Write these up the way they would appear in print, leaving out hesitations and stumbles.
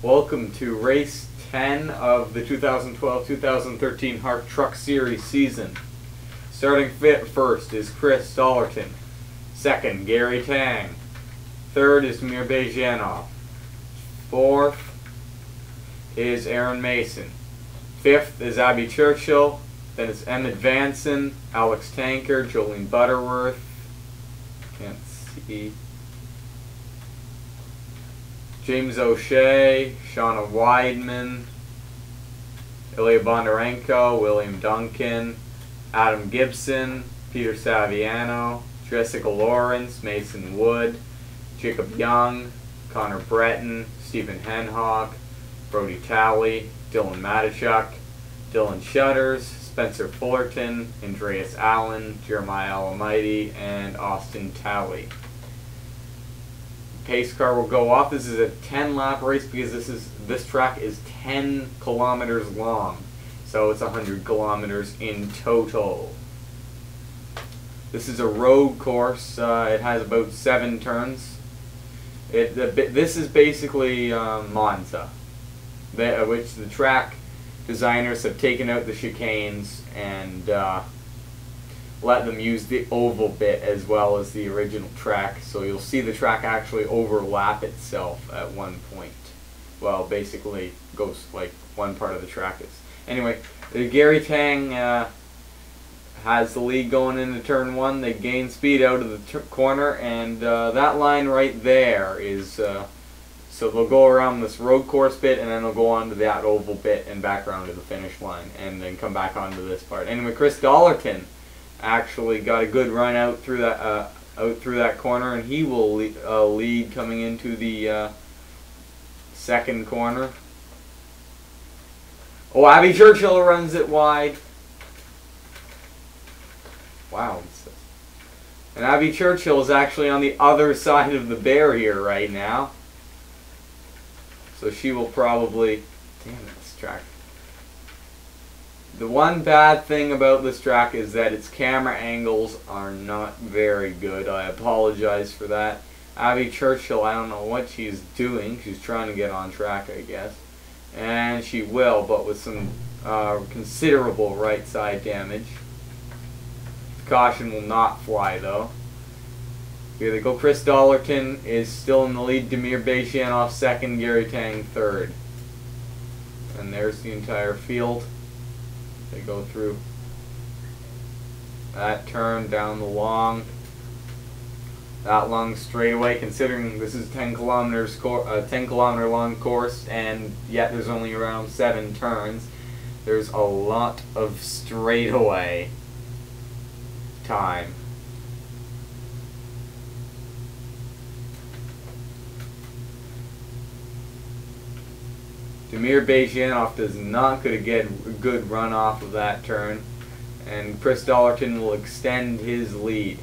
Welcome to race 10 of the 2012-2013 HARC Truck Series season. Starting first is Chris Dollerton. Second, Gary Tang. Third is Damir Baizhiyenov. Fourth is Aaron Mason. Fifth is Abby Churchill. Then it's Emmett Vansen, Alex Tanker, Jolene Butterworth. Can't see. James O'Shea, Shawna Weidman, Ilya Bondarenko, William Duncan, Adam Gibson, Peter Saviano, Jessica Lawrence, Mason Wood, Jacob Young, Connor Breton, Stephen Henhawke, Brody Talley, Dylan Matichuk, Dylan Shutters, Spencer Fullerton, Andreas Allen, Jeremiah Olomide, and Austin Talley. Pace car will go off. This is a 10-lap race because this track is 10 kilometers long, so it's 100 kilometers in total. This is a road course. It has about 7 turns. This is basically Monza, which the track designers have taken out the chicanes and let them use the oval bit as well as the original track, so you'll see the track actually overlap itself at one point. Well, basically goes like one part of the track is. Anyway, Gary Tang has the lead going into turn 1. They gain speed out of the corner, and that line right there is so they'll go around this road course bit, and then they'll go on to that oval bit and back around to the finish line, and then come back onto this part. Anyway, Chris Dollerton actually got a good run out through that corner, and he will lead coming into the second corner. Oh, Abby Churchill runs it wide. Wow. And Abby Churchill is actually on the other side of the barrier right now, so she will probably... Damn it, this track. The one bad thing about this track is that its camera angles are not very good. I apologize for that. Abby Churchill, I don't know what she's doing. She's trying to get on track, I guess. And she will, but with some considerable right side damage. Caution will not fly, though. Here they go. Chris Dollerton is still in the lead. Damir Baizhiyenov second. Gary Tang third. And there's the entire field. They go through that turn down that long straightaway. Considering this is 10 kilometer long course, and yet there's only around 7 turns, there's a lot of straightaway time. Damir Baizhiyenov does not get a good run off of that turn, and Chris Dollerton will extend his lead.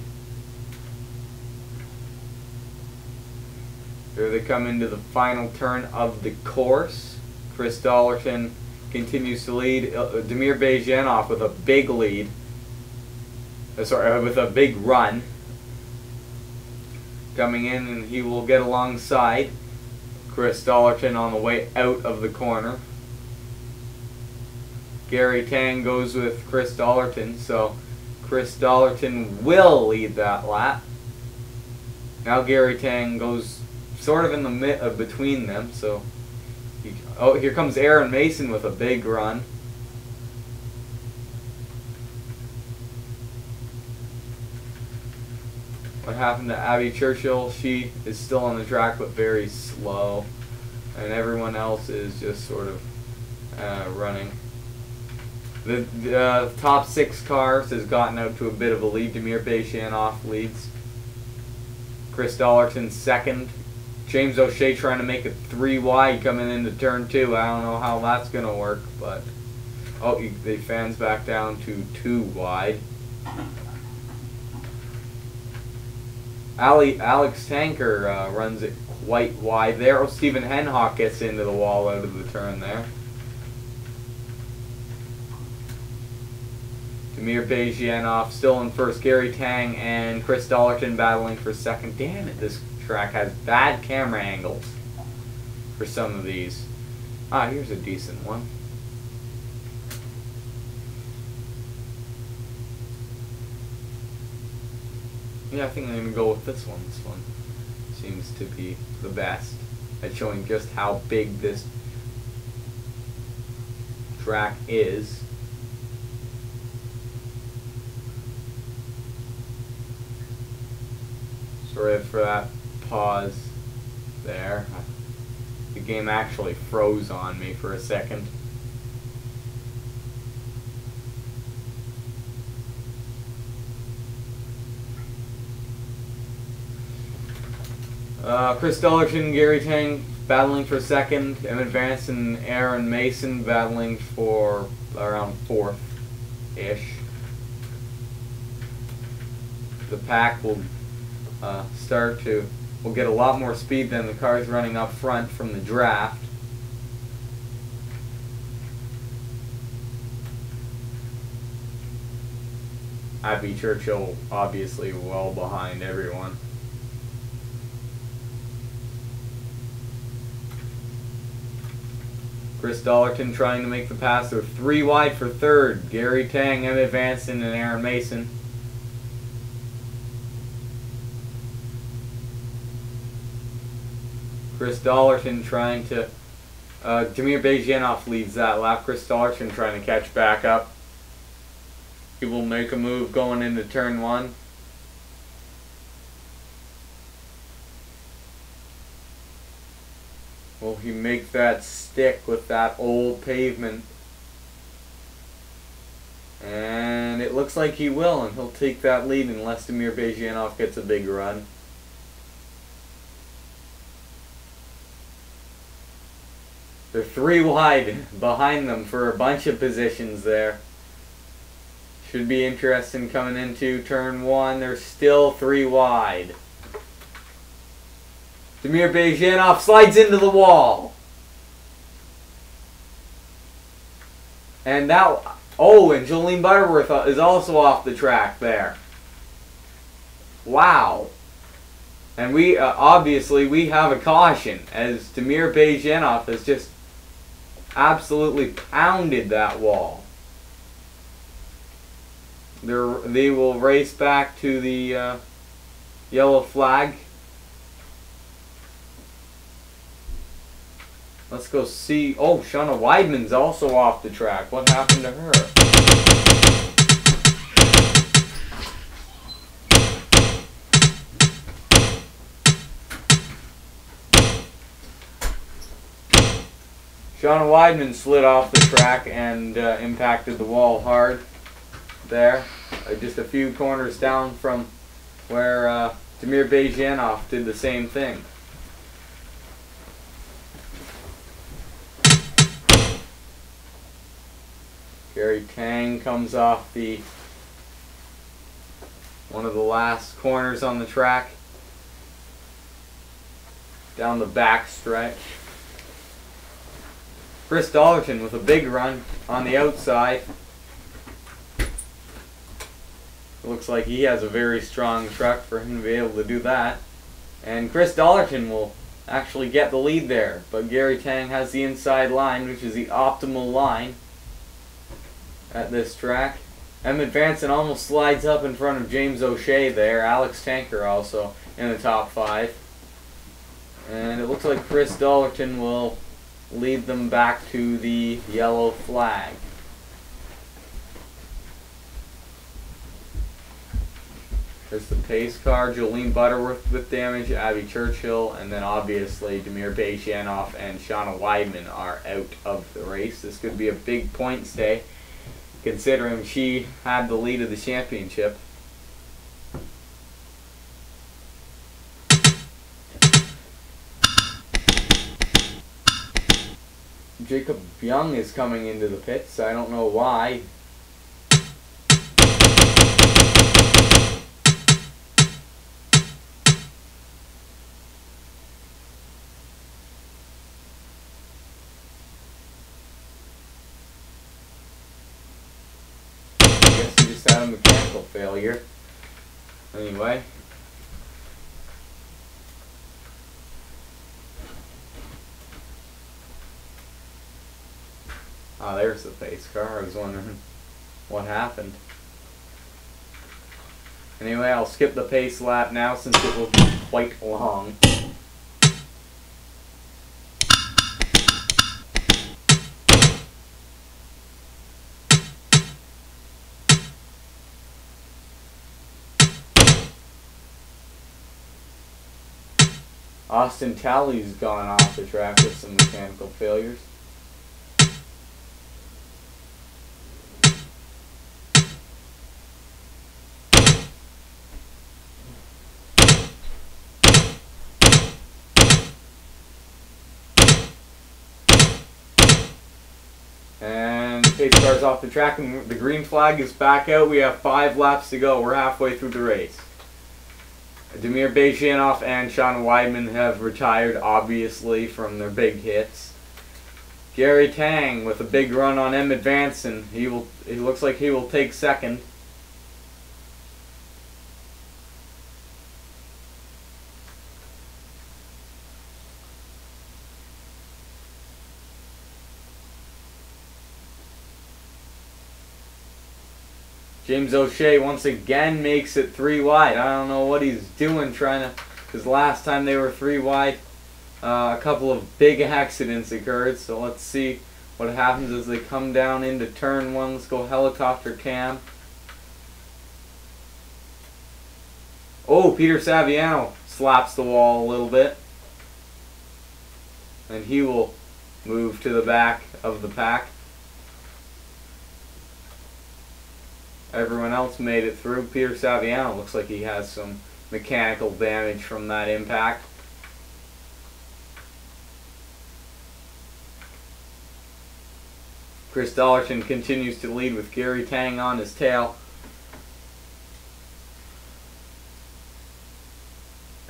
Here they come into the final turn of the course. Chris Dollerton continues to lead. Damir Baizhiyenov with a big lead. With a big run. Coming in, and he will get alongside Chris Dollerton on the way out of the corner. Gary Tang goes with Chris Dollerton, so Chris Dollerton will lead that lap. Now Gary Tang goes sort of in the between them, so oh, here comes Aaron Mason with a big run. What happened to Abby Churchill? She is still on the track, but very slow, and everyone else is just sort of running. The top 6 cars has gotten out to a bit of a lead. Damir Baizhiyenov leads. Chris Dollerton second. James O'Shea trying to make it 3 wide coming into turn 2. I don't know how that's going to work, but oh, they fans back down to 2 wide. Alex Tanker runs it quite wide there. Oh, Stephen Henhawke gets into the wall out of the turn there. Damir Baizhiyenov still in first. Gary Tang and Chris Dollerton battling for second. Damn it, this track has bad camera angles. for some of these. Ah, here's a decent one. Yeah, I think I'm going to go with this one. This one seems to be the best at showing just how big this track is. Sorry for that pause there. The game actually froze on me for a second. Chris Dollerton, Gary Tang battling for second. Emmett Vansen and Aaron Mason battling for around fourth-ish. The pack will will get a lot more speed than the cars running up front from the draft. Churchill obviously well behind everyone. Chris Dollerton trying to make the pass. They're 3 wide for third. Gary Tang, Emmett Vansen, and Aaron Mason. Chris Dollerton trying to... Damir Baizhiyenov leads that lap. Chris Dollerton trying to catch back up. He will make a move going into turn 1. Will he make that stick with that old pavement? And it looks like he will, and he'll take that lead unless Damir Baizhiyenov gets a big run. They're 3 wide behind them for a bunch of positions there. Should be interesting coming into turn 1. They're still 3 wide. Damir Baizhiyenov slides into the wall. And that... Oh, and Jolene Butterworth is also off the track there. Wow. And we, obviously, we have a caution as Damir Baizhiyenov has just absolutely pounded that wall. They will race back to the yellow flag. Let's go see. Oh, Shawna Weidman's also off the track. What happened to her? Shawna Weidman slid off the track and impacted the wall hard there. Just a few corners down from where Damir Baizhiyenov did the same thing. Gary Tang comes off the one of the last corners on the track down the back stretch. Chris Dollerton with a big run on the outside. It looks like he has a very strong truck for him to be able to do that. And Chris Dollerton will actually get the lead there, but Gary Tang has the inside line, which is the optimal line at this track. Emmett Vansen almost slides up in front of James O'Shea there. Alex Tanker also in the top 5. And it looks like Chris Dollerton will lead them back to the yellow flag. There's the pace car. Jolene Butterworth with damage, Churchill, and then obviously Damir Baizhiyenov and Shawna Weidman are out of the race. This could be a big points day, considering she had the lead of the championship. Jacob Young is coming into the pits. I don't know why. Had a mechanical failure. Anyway. Ah, there's the pace car. I was wondering what happened. Anyway, I'll skip the pace lap now since it will be quite long. Austin Talley's gone off the track with some mechanical failures. And the pace car's off the track and the green flag is back out. We have 5 laps to go. We're halfway through the race. Damir, Baizhiyenov and Shawna Weidman have retired, obviously, from their big hits. Gary Tang with a big run on Emmett Vansen. He looks like he will take second. James O'Shea once again makes it 3 wide. I don't know what he's doing because last time they were 3 wide, a couple of big accidents occurred. So let's see what happens as they come down into turn 1. Let's go helicopter cam. Oh, Peter Saviano slaps the wall a little bit. And he will move to the back of the pack. Everyone else made it through. Peter Saviano looks like he has some mechanical damage from that impact. Chris Dollerton continues to lead with Gary Tang on his tail.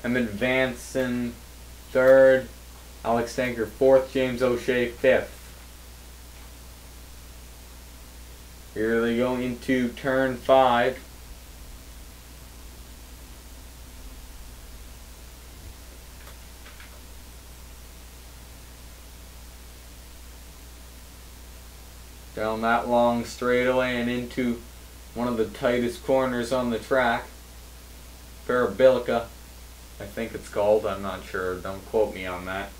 Emmett Vansen 3rd. Alex Tanker 4th. James O'Shea 5th. Here they go into turn 5. Down that long straightaway and into one of the tightest corners on the track. Parabilica, I think it's called. I'm not sure. Don't quote me on that.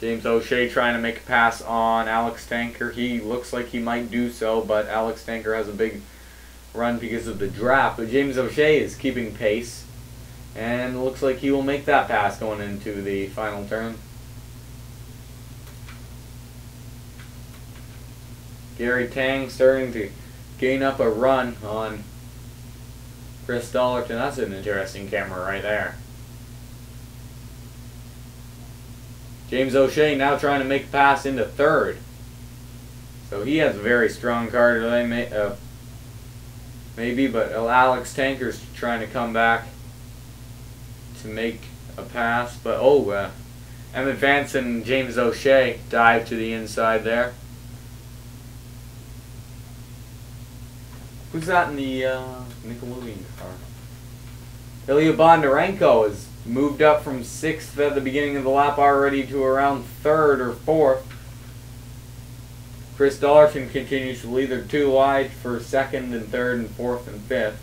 James O'Shea trying to make a pass on Alex Tanker. He looks like he might do so, but Alex Tanker has a big run because of the draft. But James O'Shea is keeping pace, and looks like he will make that pass going into the final turn. Gary Tang starting to gain up a run on Chris Dollerton. That's an interesting camera right there. James O'Shea now trying to make a pass into 3rd. So he has a very strong car today, maybe, but Alex Tanker's trying to come back to make a pass. But Emmett Vansen and James O'Shea dive to the inside there. Who's that in the Nickelodeon car? Ilya Bondarenko is moved up from 6th at the beginning of the lap already to around 3rd or 4th. Chris Dollerton continues to lead. They're 2 wide for 2nd and 3rd and 4th and 5th.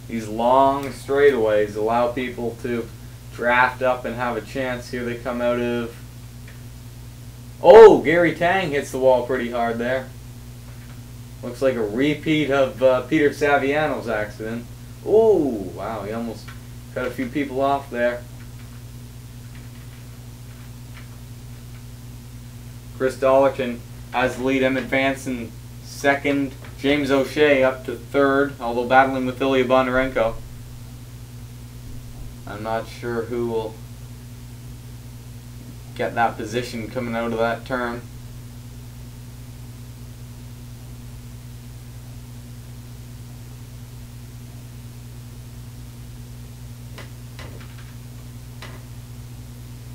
These long straightaways allow people to draft up and have a chance. Here they come out of... Oh, Gary Tang hits the wall pretty hard there. Looks like a repeat of Peter Saviano's accident. Oh, wow, he almost cut a few people off there. Chris Dollerton has the lead. Emmett Vansen 2nd. James O'Shea up to 3rd, although battling with Ilya Bondarenko. I'm not sure who will get that position coming out of that turn.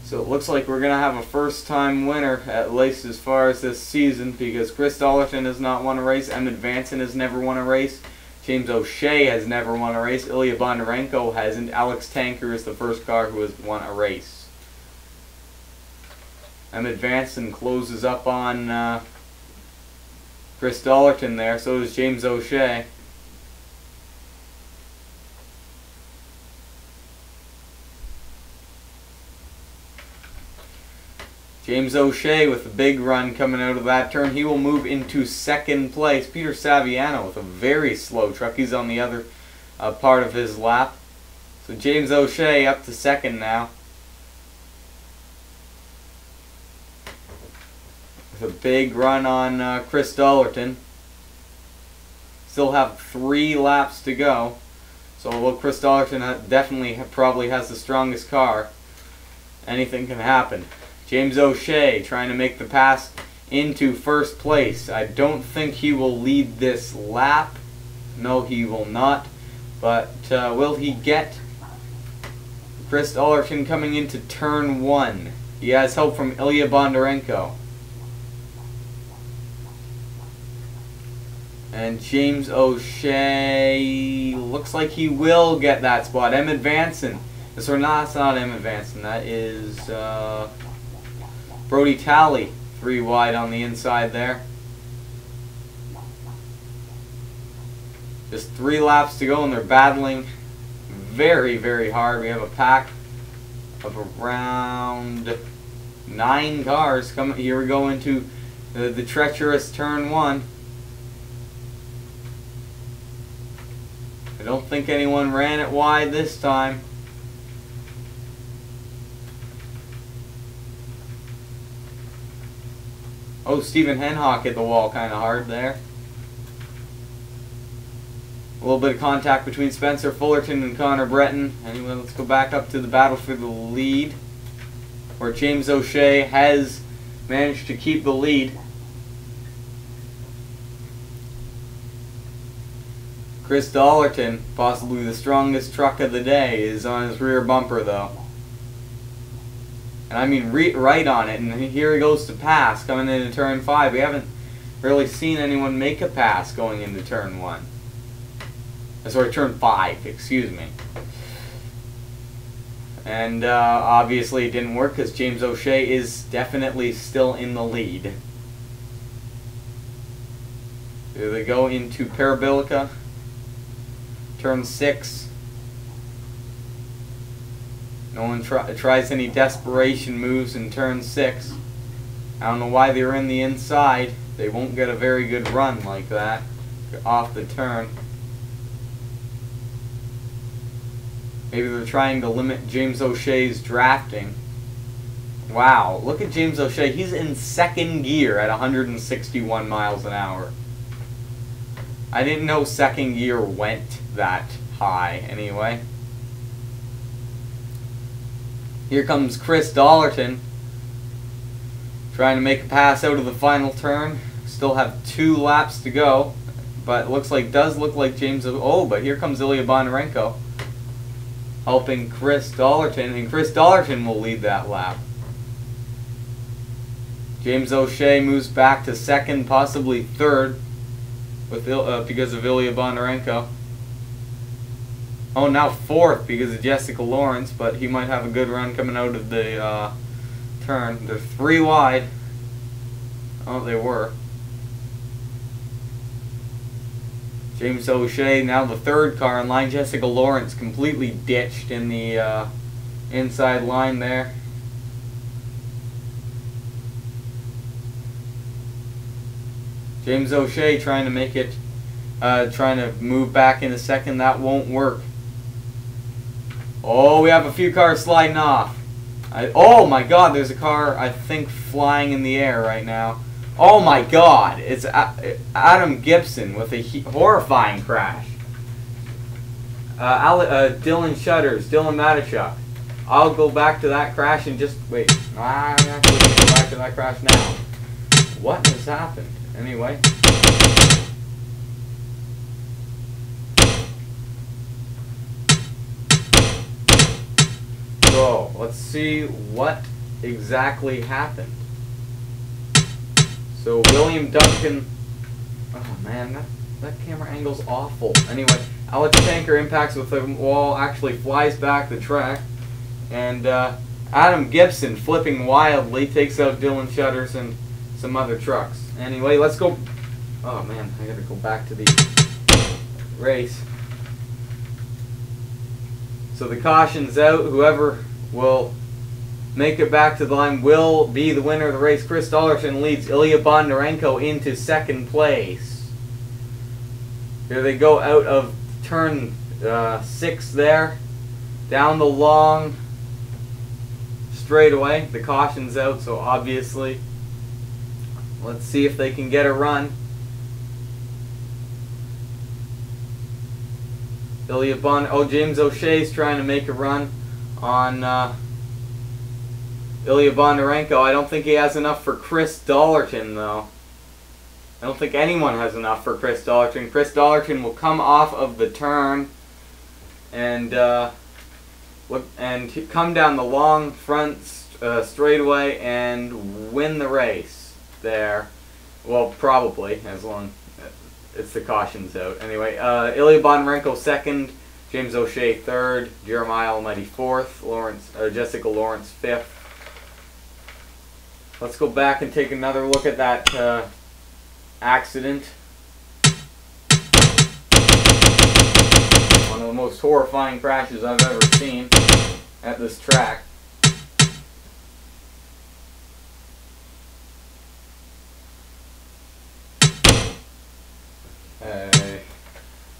So it looks like we're going to have a first-time winner, at least as far as this season, because Chris Dollerton has not won a race, Emmett Vansen has never won a race, James O'Shea has never won a race, Ilya Bondarenko hasn't, Alex Tanker is the first car who has won a race. Emmett Vansen closes up on Chris Dollerton there, so does James O'Shea. James O'Shea with a big run coming out of that turn. He will move into second place. Peter Saviano with a very slow truck. He's on the other part of his lap. So James O'Shea up to second now. With a big run on Chris Dollerton. Still have 3 laps to go. So although Chris Dollerton definitely probably has the strongest car, anything can happen. James O'Shea trying to make the pass into first place. I don't think he will lead this lap. No, he will not. But will he get Chris Dollerton coming into turn 1? He has help from Ilya Bondarenko. And James O'Shea looks like he will get that spot. Emmett Vansen. That's not Emmett Vansen. That is Brody Talley, 3 wide on the inside there. Just 3 laps to go, and they're battling very, very hard. We have a pack of around 9 cars coming. Here we go into the treacherous turn 1. I don't think anyone ran it wide this time. Oh, Stephen Henhawke hit the wall kind of hard there. A little bit of contact between Spencer Fullerton and Connor Breton. Anyway, let's go back up to the battle for the lead, where James O'Shea has managed to keep the lead. Chris Dollerton, possibly the strongest truck of the day, is on his rear bumper though. And I mean right on it, and here he goes to pass, coming into turn 5. We haven't really seen anyone make a pass going into turn 1. Sorry, turn 5, excuse me. And obviously it didn't work because James O'Shea is definitely still in the lead. Here they go into Parabilica, turn 6. No one tries any desperation moves in turn 6. I don't know why they're in the inside. They won't get a very good run like that off the turn. Maybe they're trying to limit James O'Shea's drafting. Wow, look at James O'Shea. He's in second gear at 161 miles an hour. I didn't know second gear went that high anyway. Here comes Chris Dollerton trying to make a pass out of the final turn. Still have 2 laps to go, but it does look like James. Oh, but here comes Ilya Bondarenko helping Chris Dollerton, and Chris Dollerton will lead that lap. James O'Shea moves back to second, possibly third, with because of Ilya Bondarenko. Oh, now 4th because of Jessica Lawrence, but he might have a good run coming out of the turn. They're 3 wide. Oh, they were. James O'Shea, now the 3rd car in line. Jessica Lawrence completely ditched in the inside line there. James O'Shea trying to make it, trying to move back into second. That won't work. Oh, we have a few cars sliding off. Oh my God, there's a car, I think, flying in the air right now. Oh my God, it's Adam Gibson with a horrifying crash. Dylan Matichuk. I'll go back to that crash and just wait. I'm actually going to go back to that crash now. What has happened? Anyway. So, let's see what exactly happened. So William Duncan, oh man, that camera angle's awful. Anyway, Alex Tanker impacts with the wall, actually flies back the track, and Adam Gibson, flipping wildly, takes out Dylan Shutters and some other trucks. Anyway, let's go. Oh man, I gotta go back to the race. So the caution's out. Whoever will make it back to the line will be the winner of the race. Chris Dollerton leads Ilya Bondarenko into second place. Here they go out of turn 6 there. Down the long straightaway. The caution's out, so obviously let's see if they can get a run. James O'Shea's trying to make a run on Ilya Bondarenko. I don't think he has enough for Chris Dollerton, though. I don't think anyone has enough for Chris Dollerton. Chris Dollerton will come off of the turn and come down the long front straightaway and win the race there. Well, probably, as long it's the caution's out. Anyway, Ilya Bondarenko second, James O'Shea third, Jeremiah Olomide fourth, Jessica Lawrence fifth. Let's go back and take another look at that accident. One of the most horrifying crashes I've ever seen at this track.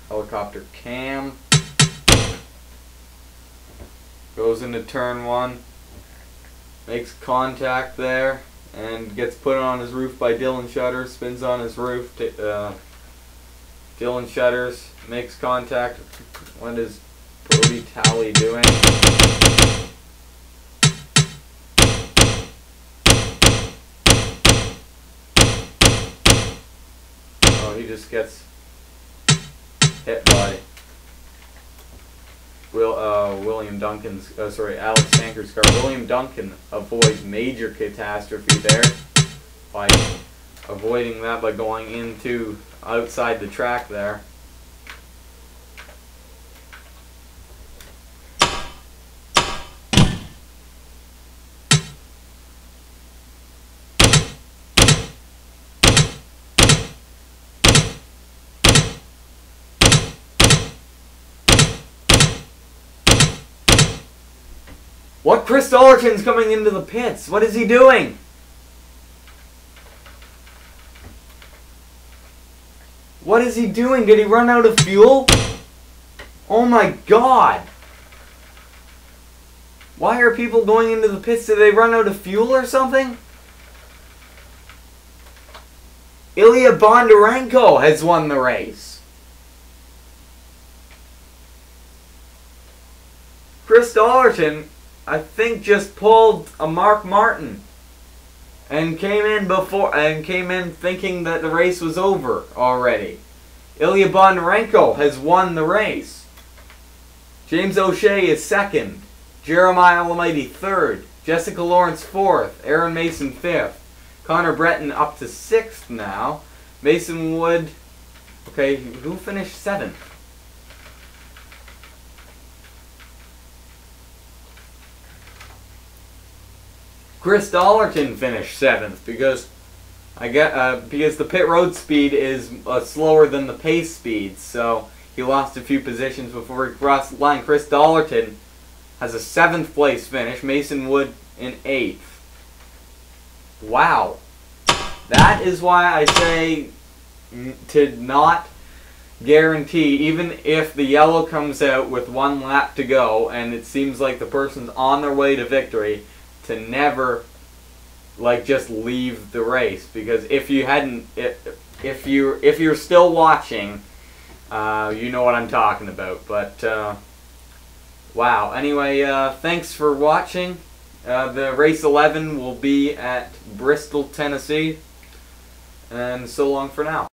Helicopter cam goes into turn 1, makes contact there, and gets put on his roof by Dylan Shutters, spins on his roof. Dylan Shutters makes contact. What is Brody Talley doing? Oh, he just gets hit by William Duncan's, Alex Tanker's car. William Duncan avoids major catastrophe there by avoiding that by going into outside the track there. What? Chris Dollerton's coming into the pits. What is he doing? What is he doing? Did he run out of fuel? Oh my God. Why are people going into the pits? Did they run out of fuel or something? Ilya Bondarenko has won the race. Chris Dollerton, I think, just pulled a Mark Martin and came in thinking that the race was over already. Ilya Bondarenko has won the race. James O'Shea is second. Jeremiah Olomide third. Jessica Lawrence fourth. Aaron Mason fifth. Connor Breton up to sixth now. Mason Wood, okay, who finished seventh? Chris Dollerton finished seventh because because the pit road speed is slower than the pace speed, so he lost a few positions before he crossed the line. Chris Dollerton has a 7th place finish. Mason Wood in 8th. Wow, that is why I say to not guarantee, even if the yellow comes out with 1 lap to go and it seems like the person's on their way to victory, to never just leave the race, because if you're still watching, you know what I'm talking about. But wow. Anyway, thanks for watching. The race 11 will be at Bristol, Tennessee, and so long for now.